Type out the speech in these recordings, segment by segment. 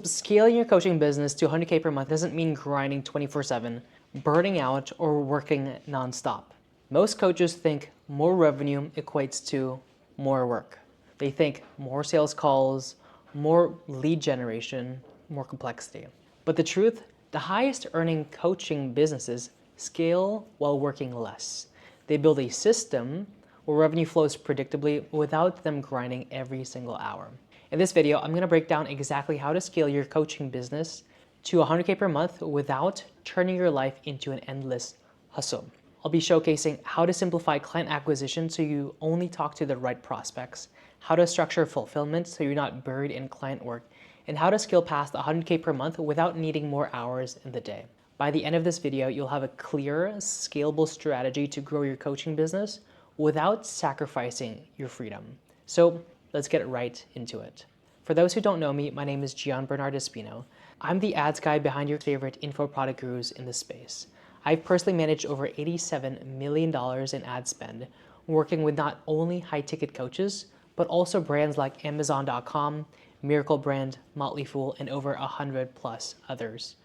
Scaling your coaching business to 100K per month doesn't mean grinding 24/7, burning out, or working nonstop. Most coaches think more revenue equates to more work. They think more sales calls, more lead generation, more complexity. But the truth, the highest earning coaching businesses scale while working less. They build a system where revenue flows predictably without them grinding every single hour. In this video, I'm going to break down exactly how to scale your coaching business to 100K per month without turning your life into an endless hustle. I'll be showcasing how to simplify client acquisition so you only talk to the right prospects, how to structure fulfillment so you're not buried in client work, and how to scale past 100K per month without needing more hours in the day. By the end of this video, you'll have a clear, scalable strategy to grow your coaching business without sacrificing your freedom. So let's get right into it. For those who don't know me, my name is Gian Bernard Espino. I'm the ads guy behind your favorite info product gurus in this space. I've personally managed over $87 million in ad spend, working with not only high-ticket coaches, but also brands like Amazon.com, Miracle Brand, Motley Fool, and over 100 plus others.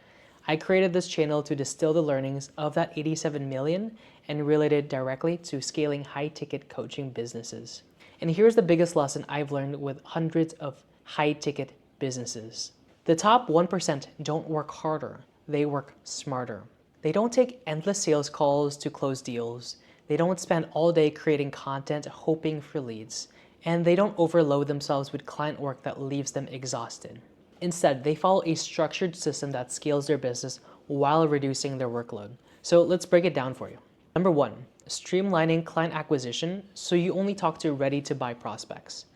I created this channel to distill the learnings of that 87 million and relate it directly to scaling high-ticket coaching businesses. And here's the biggest lesson I've learned with hundreds of high-ticket businesses. The top 1% don't work harder, they work smarter. They don't take endless sales calls to close deals. They don't spend all day creating content hoping for leads. And they don't overload themselves with client work that leaves them exhausted. Instead, they follow a structured system that scales their business while reducing their workload. So let's break it down for you. Number one, streamlining client acquisition so you only talk to ready-to-buy prospects.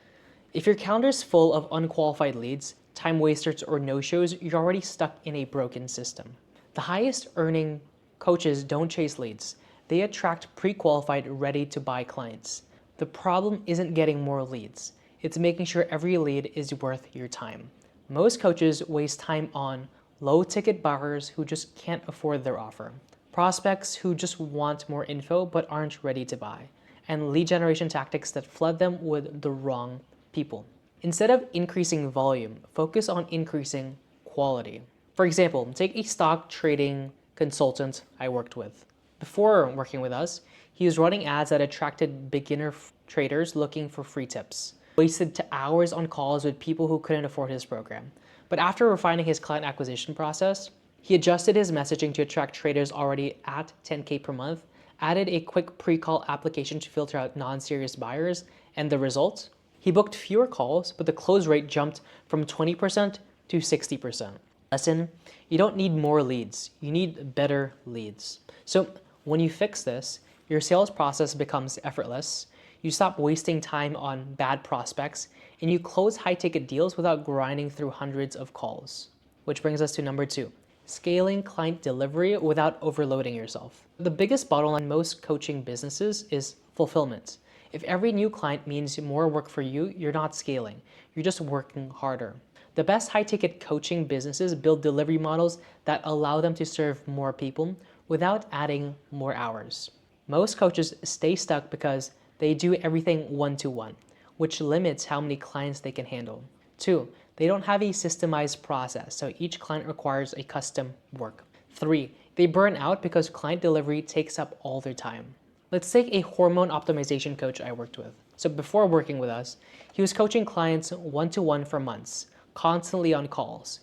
If your calendar is full of unqualified leads, time wasters, or no-shows, you're already stuck in a broken system. The highest earning coaches don't chase leads. They attract pre-qualified, ready-to-buy clients. The problem isn't getting more leads. It's making sure every lead is worth your time. Most coaches waste time on low-ticket buyers who just can't afford their offer, prospects who just want more info but aren't ready to buy, and lead generation tactics that flood them with the wrong people. Instead of increasing volume, focus on increasing quality. For example, take a stock trading consultant I worked with. Before working with us, he was running ads that attracted beginner traders looking for free tips. Wasted hours on calls with people who couldn't afford his program. But after refining his client acquisition process, he adjusted his messaging to attract traders already at 10K per month, added a quick pre-call application to filter out non-serious buyers, and the result? He booked fewer calls, but the close rate jumped from 20% to 60%. Lesson, you don't need more leads, you need better leads. So when you fix this, your sales process becomes effortless, you stop wasting time on bad prospects, and you close high-ticket deals without grinding through hundreds of calls. Which brings us to number two, scaling client delivery without overloading yourself. The biggest bottleneck in most coaching businesses is fulfillment. If every new client means more work for you, you're not scaling, you're just working harder. The best high-ticket coaching businesses build delivery models that allow them to serve more people without adding more hours. Most coaches stay stuck because they do everything one-to-one, which limits how many clients they can handle. Two, they don't have a systemized process, so each client requires a custom work. Three, they burn out because client delivery takes up all their time. Let's take a hormone optimization coach I worked with. So before working with us, he was coaching clients one-to-one for months, constantly on calls.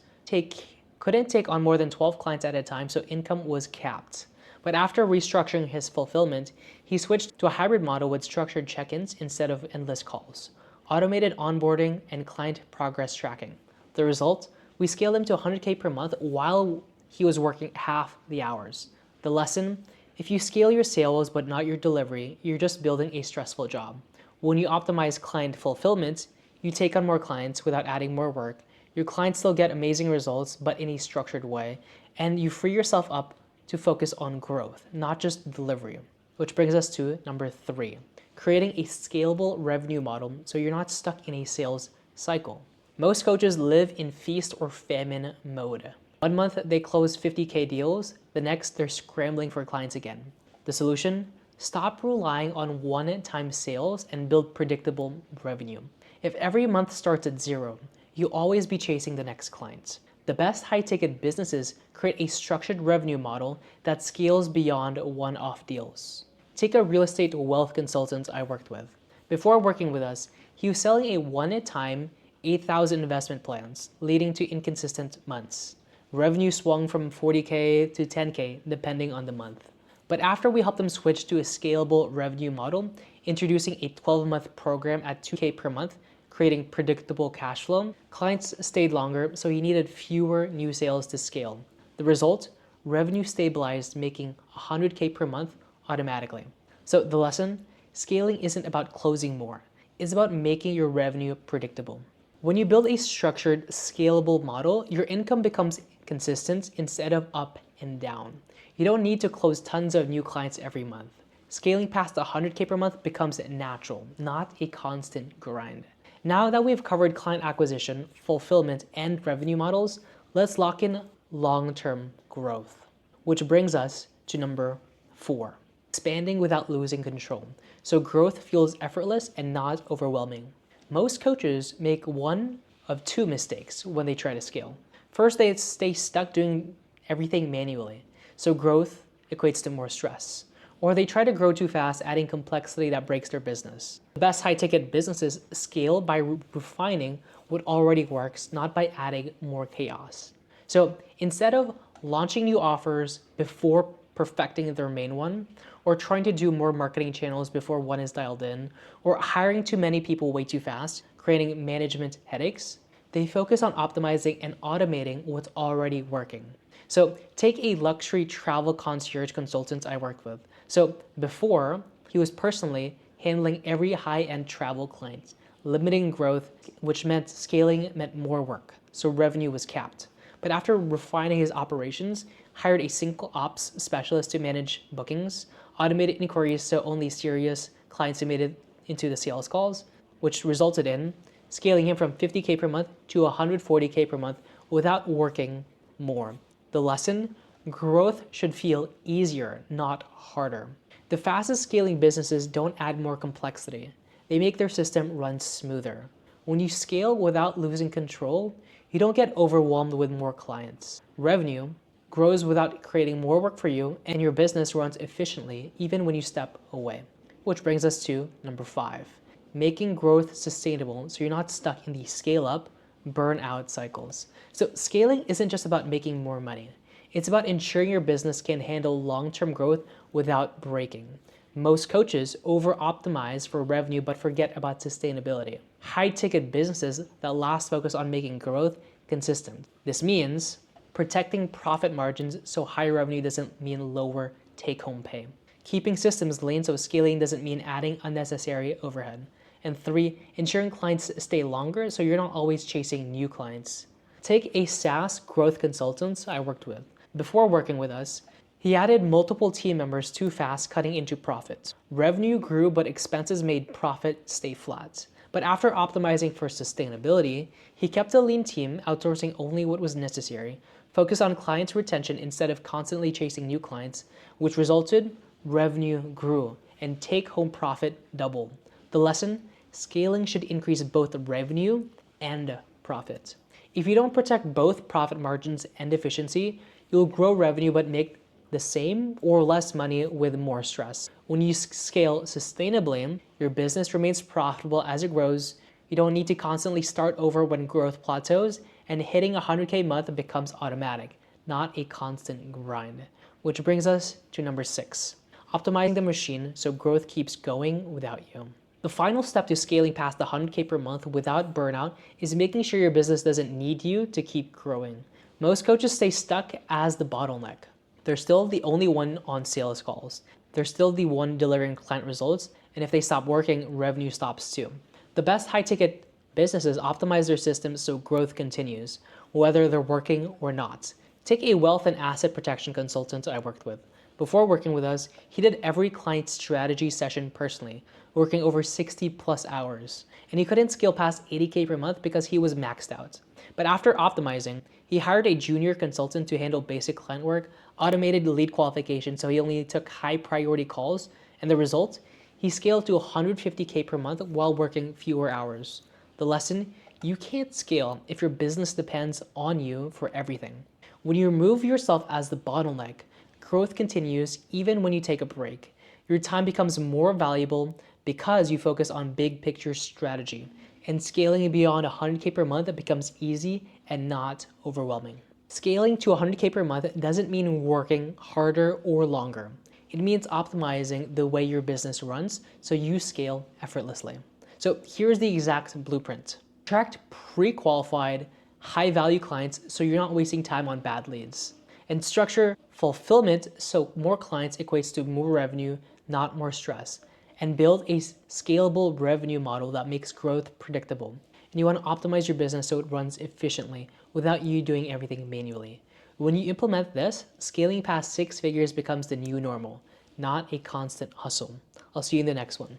Couldn't take on more than 12 clients at a time, so income was capped. But after restructuring his fulfillment, he switched to a hybrid model with structured check-ins instead of endless calls, automated onboarding, and client progress tracking. The result? We scaled him to 100K per month while he was working half the hours. The lesson? If you scale your sales but not your delivery, you're just building a stressful job. When you optimize client fulfillment, you take on more clients without adding more work. Your clients still get amazing results, but in a structured way, and you free yourself up to focus on growth, not just delivery. Which brings us to number three, creating a scalable revenue model so you're not stuck in a sales cycle. Most coaches live in feast or famine mode. One month they close 50K deals, the next they're scrambling for clients again. The solution? Stop relying on one-time sales and build predictable revenue. If every month starts at zero, you'll always be chasing the next client. The best high-ticket businesses create a structured revenue model that scales beyond one-off deals. Take a real estate wealth consultant I worked with. Before working with us, he was selling a one-at-time 8,000 investment plans, leading to inconsistent months. Revenue swung from 40K to 10K depending on the month. But after we helped them switch to a scalable revenue model, introducing a 12-month program at 2K per month, creating predictable cash flow, clients stayed longer, so he needed fewer new sales to scale. The result? Revenue stabilized, making 100K per month automatically. So the lesson? Scaling isn't about closing more. It's about making your revenue predictable. When you build a structured, scalable model, your income becomes consistent instead of up and down. You don't need to close tons of new clients every month. Scaling past 100K per month becomes natural, not a constant grind. Now that we've covered client acquisition, fulfillment, and revenue models, let's lock in long-term growth. Which brings us to number 4, expanding without losing control. So growth feels effortless and not overwhelming. Most coaches make one of 2 mistakes when they try to scale. First, they stay stuck doing everything manually. So growth equates to more stress. Or they try to grow too fast, adding complexity that breaks their business. The best high-ticket businesses scale by refining what already works, not by adding more chaos. So instead of launching new offers before perfecting their main one, or trying to do more marketing channels before one is dialed in, or hiring too many people way too fast, creating management headaches, they focus on optimizing and automating what's already working. So take a luxury travel concierge consultant I worked with. So before, he was personally handling every high-end travel client, limiting growth, which meant scaling meant more work, so revenue was capped. But after refining his operations, hired a single ops specialist to manage bookings, automated inquiries so only serious clients made it into the sales calls, which resulted in scaling him from 50K per month to 140K per month without working more. The lesson? Growth should feel easier, not harder. The fastest scaling businesses don't add more complexity. They make their system run smoother. When you scale without losing control, you don't get overwhelmed with more clients. Revenue grows without creating more work for you, and your business runs efficiently even when you step away. Which brings us to number 5, making growth sustainable so you're not stuck in the scale up, burn out cycles. So scaling isn't just about making more money. It's about ensuring your business can handle long-term growth without breaking. Most coaches over-optimize for revenue but forget about sustainability. High-ticket businesses that last focus on making growth consistent. This means protecting profit margins so high revenue doesn't mean lower take-home pay. Keeping systems lean so scaling doesn't mean adding unnecessary overhead. And 3, ensuring clients stay longer so you're not always chasing new clients. Take a SaaS growth consultant I worked with. Before working with us, he added multiple team members too fast, cutting into profits. Revenue grew, but expenses made profit stay flat. But after optimizing for sustainability, he kept a lean team, outsourcing only what was necessary, focused on client retention instead of constantly chasing new clients, which resulted revenue grew and take-home profit doubled. The lesson? Scaling should increase both revenue and profit. If you don't protect both profit margins and efficiency, you'll grow revenue but make the same or less money with more stress. When you scale sustainably, your business remains profitable as it grows. You don't need to constantly start over when growth plateaus, and hitting 100K a month becomes automatic, not a constant grind. Which brings us to number 6, optimizing the machine so growth keeps going without you. The final step to scaling past the 100K per month without burnout is making sure your business doesn't need you to keep growing. Most coaches stay stuck as the bottleneck. They're still the only one on sales calls. They're still the one delivering client results, and if they stop working, revenue stops too. The best high-ticket businesses optimize their systems so growth continues, whether they're working or not. Take a wealth and asset protection consultant I worked with. Before working with us, he did every client strategy session personally, working over 60 plus hours. And he couldn't scale past 80K per month because he was maxed out. But after optimizing, he hired a junior consultant to handle basic client work, automated lead qualification so he only took high priority calls, and the result? He scaled to 150K per month while working fewer hours. The lesson? You can't scale if your business depends on you for everything. When you remove yourself as the bottleneck, growth continues even when you take a break. Your time becomes more valuable because you focus on big picture strategy, and scaling beyond 100K per month becomes easy and not overwhelming. Scaling to 100K per month doesn't mean working harder or longer. It means optimizing the way your business runs so you scale effortlessly. So here's the exact blueprint. Attract pre-qualified, high-value clients so you're not wasting time on bad leads. And structure fulfillment so more clients equates to more revenue, not more stress. And build a scalable revenue model that makes growth predictable. And you want to optimize your business so it runs efficiently without you doing everything manually. When you implement this, scaling past 6 figures becomes the new normal, not a constant hustle. I'll see you in the next one.